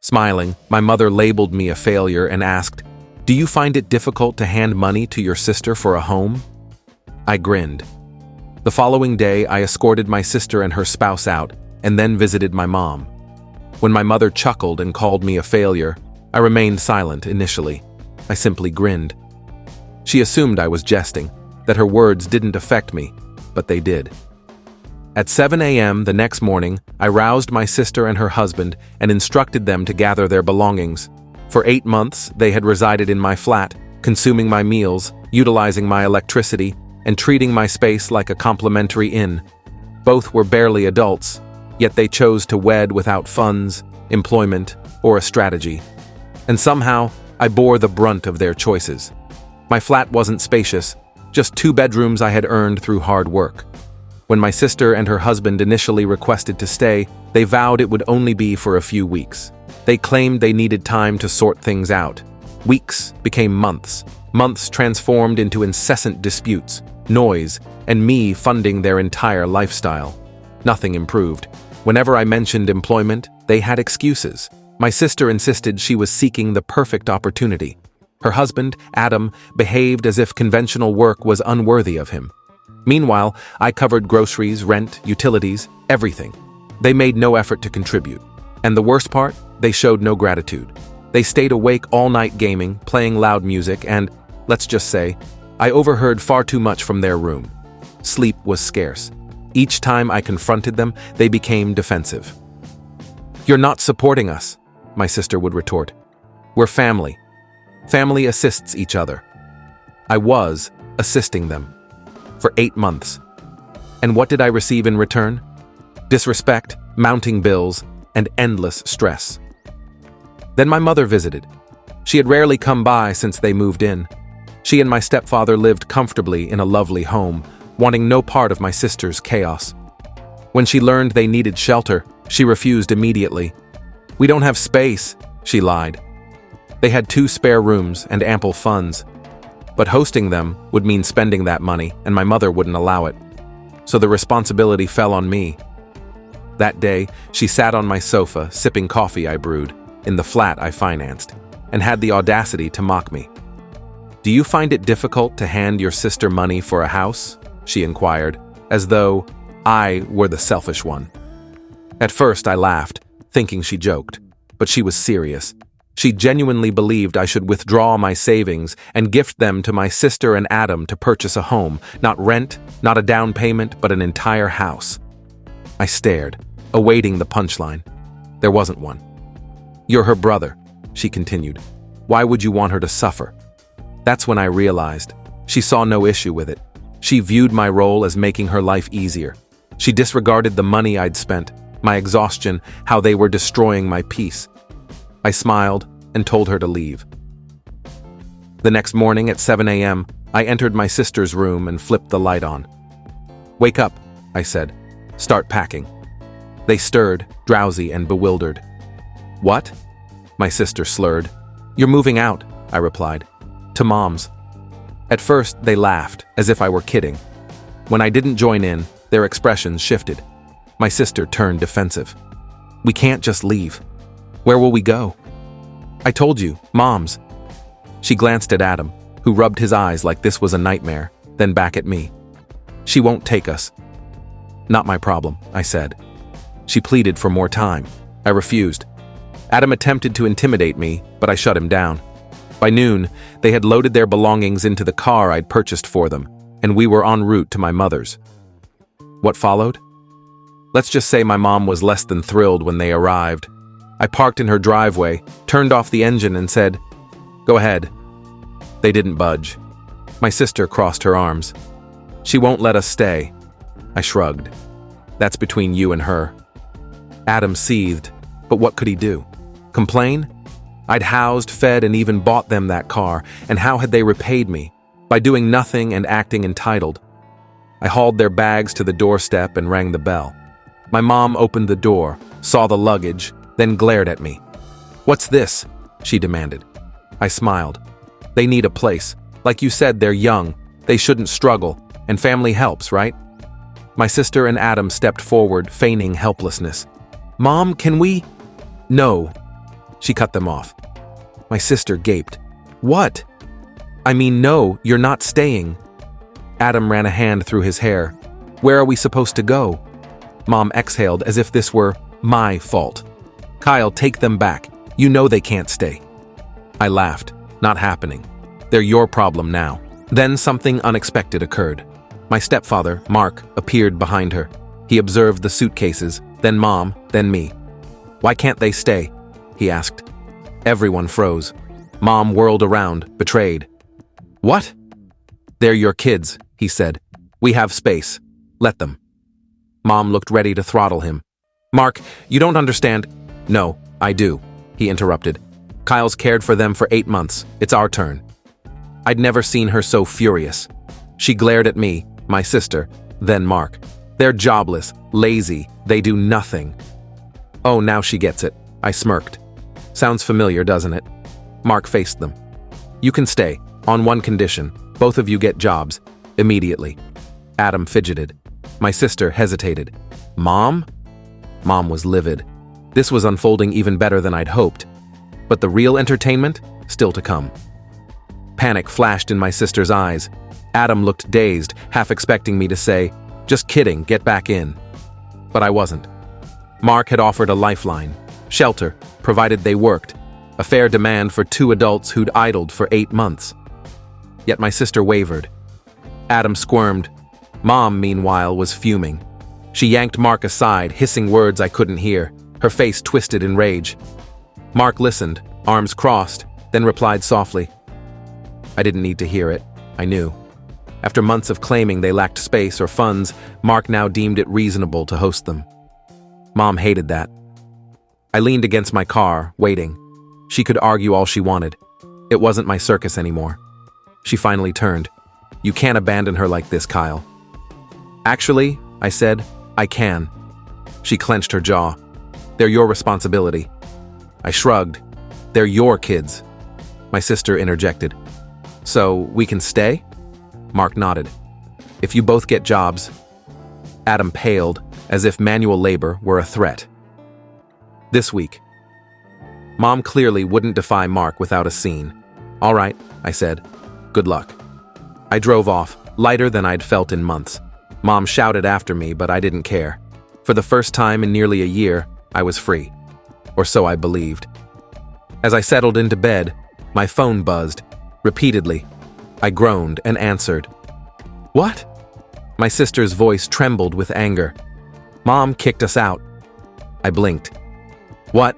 Smiling, my mother labeled me a failure and asked, "Do you find it difficult to hand money to your sister for a home?" I grinned. The following day, I escorted my sister and her spouse out and then visited my mom. When my mother chuckled and called me a failure, I remained silent initially. I simply grinned. She assumed I was jesting, that her words didn't affect me, but they did. At 7 a.m. the next morning, I roused my sister and her husband and instructed them to gather their belongings. For 8 months, they had resided in my flat, consuming my meals, utilizing my electricity, and treating my space like a complimentary inn. Both were barely adults, yet they chose to wed without funds, employment, or a strategy. And somehow, I bore the brunt of their choices. My flat wasn't spacious, just 2 bedrooms I had earned through hard work. When my sister and her husband initially requested to stay, they vowed it would only be for a few weeks. They claimed they needed time to sort things out. Weeks became months. Months transformed into incessant disputes, noise, and me funding their entire lifestyle. Nothing improved. Whenever I mentioned employment, they had excuses. My sister insisted she was seeking the perfect opportunity. Her husband, Adam, behaved as if conventional work was unworthy of him. Meanwhile, I covered groceries, rent, utilities, everything. They made no effort to contribute. And the worst part, they showed no gratitude. They stayed awake all night gaming, playing loud music, and, let's just say, I overheard far too much from their room. Sleep was scarce. Each time I confronted them, they became defensive. "You're not supporting us," my sister would retort. "We're family. Family assists each other." I was assisting them. For 8 months. And what did I receive in return? Disrespect, mounting bills, and endless stress. Then my mother visited. She had rarely come by since they moved in. She and my stepfather lived comfortably in a lovely home, wanting no part of my sister's chaos. When she learned they needed shelter, she refused immediately. "We don't have space," she lied. They had 2 spare rooms and ample funds. But hosting them would mean spending that money, and my mother wouldn't allow it. So the responsibility fell on me. That day, she sat on my sofa, sipping coffee I brewed, in the flat I financed, and had the audacity to mock me. "Do you find it difficult to hand your sister money for a house?" she inquired, as though I were the selfish one. At first, I laughed, thinking she joked, but she was serious. She genuinely believed I should withdraw my savings and gift them to my sister and Adam to purchase a home, not rent, not a down payment, but an entire house. I stared, awaiting the punchline. There wasn't one. "You're her brother," she continued. "Why would you want her to suffer?" That's when I realized. She saw no issue with it. She viewed my role as making her life easier. She disregarded the money I'd spent, my exhaustion, how they were destroying my peace. I smiled and told her to leave. The next morning at 7 a.m., I entered my sister's room and flipped the light on. "Wake up," I said. "Start packing." They stirred, drowsy and bewildered. "What?" my sister slurred. "You're moving out," I replied. "To Mom's." At first, they laughed, as if I were kidding. When I didn't join in, their expressions shifted. My sister turned defensive. "We can't just leave. Where will we go?" "I told you, Mom's." She glanced at Adam, who rubbed his eyes like this was a nightmare, then back at me. "She won't take us." "Not my problem," I said. She pleaded for more time. I refused. Adam attempted to intimidate me, but I shut him down. By noon, they had loaded their belongings into the car I'd purchased for them, and we were en route to my mother's. What followed? Let's just say my mom was less than thrilled when they arrived. I parked in her driveway, turned off the engine and said, "Go ahead." They didn't budge. My sister crossed her arms. "She won't let us stay." I shrugged. "That's between you and her." Adam seethed, but what could he do? Complain? I'd housed, fed, and even bought them that car, and how had they repaid me? By doing nothing and acting entitled. I hauled their bags to the doorstep and rang the bell. My mom opened the door, saw the luggage, then glared at me. "What's this?" she demanded. I smiled. "They need a place. Like you said, they're young. They shouldn't struggle, and family helps, right?" My sister and Adam stepped forward, feigning helplessness. "Mom, can we?" "No." She cut them off. My sister gaped. What? I mean, no, you're not staying. Adam ran a hand through his hair. Where are we supposed to go? Mom exhaled as if this were my fault. Kyle, take them back. You know they can't stay. I laughed. Not happening. They're your problem now. Then something unexpected occurred. My stepfather, Mark, appeared behind her. He observed the suitcases, then Mom, then me. Why can't they stay? He asked. Everyone froze. Mom whirled around, betrayed. What? They're your kids, he said. We have space. Let them. Mom looked ready to throttle him. Mark, you don't understand. No, I do, he interrupted. Kyle's cared for them for 8 months. It's our turn. I'd never seen her so furious. She glared at me, my sister, then Mark. They're jobless, lazy, they do nothing. Oh, now she gets it. I smirked. Sounds familiar, doesn't it? Mark faced them. You can stay, on one condition. Both of you get jobs, immediately. Adam fidgeted. My sister hesitated. Mom? Mom was livid. This was unfolding even better than I'd hoped. But the real entertainment? Still to come. Panic flashed in my sister's eyes. Adam looked dazed, half expecting me to say, just kidding, get back in. But I wasn't. Mark had offered a lifeline, shelter, provided they worked, a fair demand for 2 adults who'd idled for 8 months. Yet my sister wavered. Adam squirmed. Mom, meanwhile, was fuming. She yanked Mark aside, hissing words I couldn't hear, her face twisted in rage. Mark listened, arms crossed, then replied softly. I didn't need to hear it. I knew. After months of claiming they lacked space or funds, Mark now deemed it reasonable to host them. Mom hated that. I leaned against my car, waiting. She could argue all she wanted. It wasn't my circus anymore. She finally turned. You can't abandon her like this, Kyle. Actually, I said, I can. She clenched her jaw. They're your responsibility. I shrugged. They're your kids. My sister interjected. So, we can stay? Mark nodded. If you both get jobs. Adam paled, as if manual labor were a threat. This week. Mom clearly wouldn't defy Mark without a scene. All right, I said. Good luck. I drove off, lighter than I'd felt in months. Mom shouted after me, but I didn't care. For the first time in nearly a year, I was free. Or so I believed. As I settled into bed, my phone buzzed. Repeatedly. I groaned and answered. What? My sister's voice trembled with anger. Mom kicked us out. I blinked. What?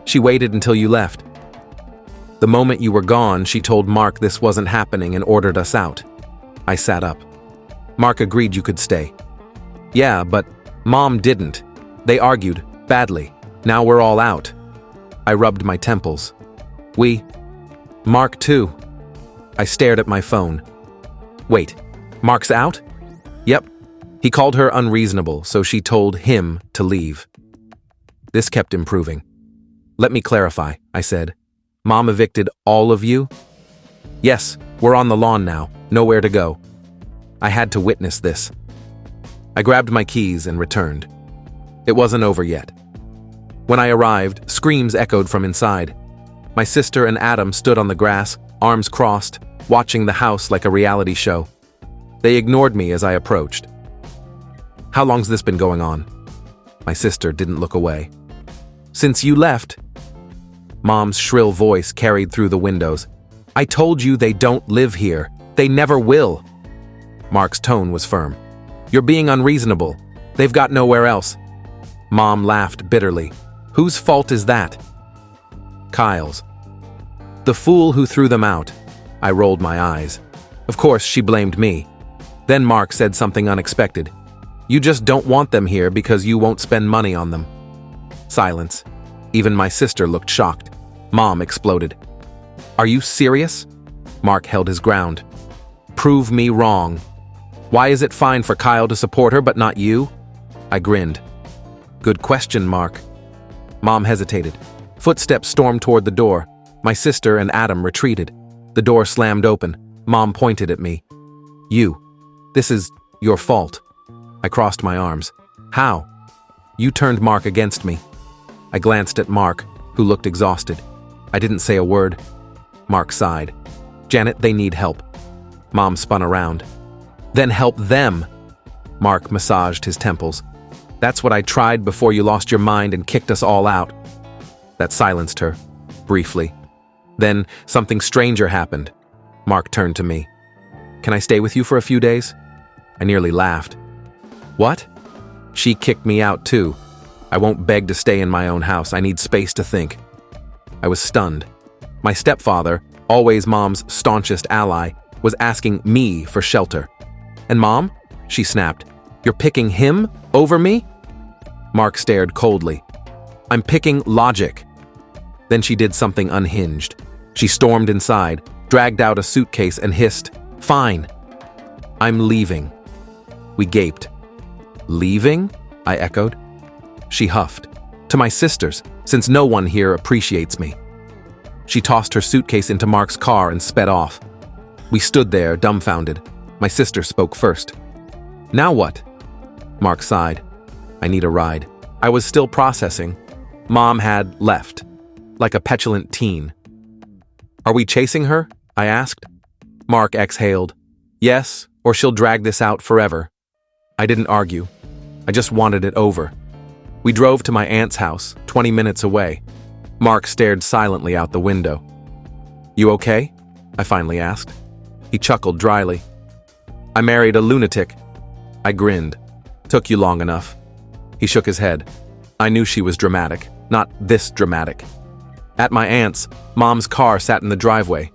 She waited until you left. The moment you were gone, she told Mark this wasn't happening and ordered us out. I sat up. Mark agreed you could stay. Yeah, but Mom didn't. They argued, badly. Now we're all out. I rubbed my temples. Mark too. I stared at my phone. Wait, Mark's out? Yep. He called her unreasonable, so she told him to leave. This kept improving. Let me clarify, I said. Mom evicted all of you? Yes, we're on the lawn now, nowhere to go. I had to witness this. I grabbed my keys and returned. It wasn't over yet. When I arrived, screams echoed from inside. My sister and Adam stood on the grass, arms crossed, watching the house like a reality show. They ignored me as I approached. How long's this been going on? My sister didn't look away. Since you left. Mom's shrill voice carried through the windows. I told you they don't live here. They never will. Mark's tone was firm. You're being unreasonable. They've got nowhere else. Mom laughed bitterly. Whose fault is that? Kyle's. The fool who threw them out. I rolled my eyes. Of course, she blamed me. Then Mark said something unexpected. You just don't want them here because you won't spend money on them. Silence. Even my sister looked shocked. Mom exploded. Are you serious? Mark held his ground. Prove me wrong. Why is it fine for Kyle to support her but not you? I grinned. Good question, Mark. Mom hesitated. Footsteps stormed toward the door. My sister and Adam retreated. The door slammed open. Mom pointed at me. You. This is your fault. I crossed my arms. How? You turned Mark against me. I glanced at Mark, who looked exhausted. I didn't say a word. Mark sighed. Janet, they need help. Mom spun around. Then help them. Mark massaged his temples. That's what I tried before you lost your mind and kicked us all out. That silenced her, briefly. Then something stranger happened. Mark turned to me. Can I stay with you for a few days? I nearly laughed. What? She kicked me out too. I won't beg to stay in my own house. I need space to think. I was stunned. My stepfather, always Mom's staunchest ally, was asking me for shelter. And Mom? She snapped. You're picking him over me? Mark stared coldly. I'm picking logic. Then she did something unhinged. She stormed inside, dragged out a suitcase and hissed, Fine. I'm leaving. We gaped. Leaving? I echoed. She huffed. To my sisters, since no one here appreciates me. She tossed her suitcase into Mark's car and sped off. We stood there, dumbfounded. My sister spoke first. Now what? Mark sighed. I need a ride. I was still processing. Mom had left, like a petulant teen. Are we chasing her? I asked. Mark exhaled. Yes, or she'll drag this out forever. I didn't argue. I just wanted it over. We drove to my aunt's house, 20 minutes away. Mark stared silently out the window. You okay? I finally asked. He chuckled dryly. I married a lunatic. I grinned. Took you long enough. He shook his head. I knew she was dramatic, not this dramatic. At my aunt's, Mom's car sat in the driveway.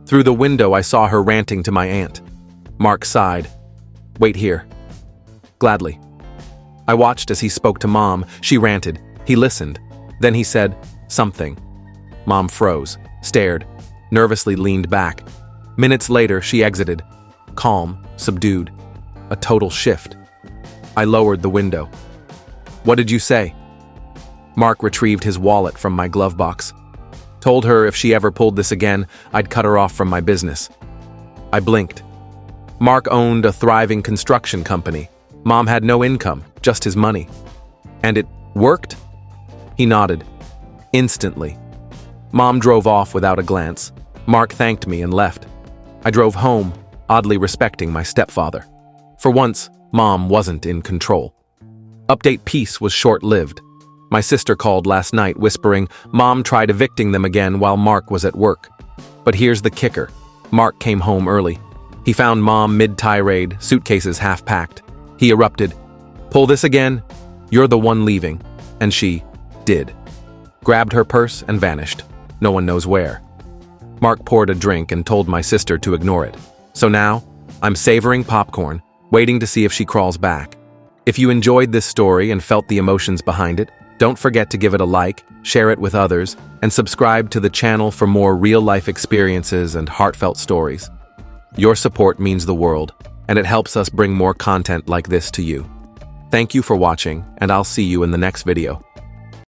Through the window, I saw her ranting to my aunt. Mark sighed. Wait here. Gladly. I watched as he spoke to Mom. She ranted. He listened. Then he said something. Mom froze, stared, nervously leaned back. Minutes later, she exited. Calm, subdued. A total shift. I lowered the window. What did you say? Mark retrieved his wallet from my glove box. Told her if she ever pulled this again, I'd cut her off from my business. I blinked. Mark owned a thriving construction company. Mom had no income, just his money. And it worked? He nodded. Instantly. Mom drove off without a glance. Mark thanked me and left. I drove home, oddly respecting my stepfather. For once, Mom wasn't in control. Update peace was short-lived. My sister called last night, whispering, Mom tried evicting them again while Mark was at work. But here's the kicker. Mark came home early. He found Mom mid-tirade, suitcases half-packed. He erupted, Pull this again? You're the one leaving. And she did. Grabbed her purse and vanished. No one knows where. Mark poured a drink and told my sister to ignore it. So now, I'm savoring popcorn, waiting to see if she crawls back. If you enjoyed this story and felt the emotions behind it, don't forget to give it a like, share it with others, and subscribe to the channel for more real-life experiences and heartfelt stories. Your support means the world, and it helps us bring more content like this to you. Thank you for watching, and I'll see you in the next video.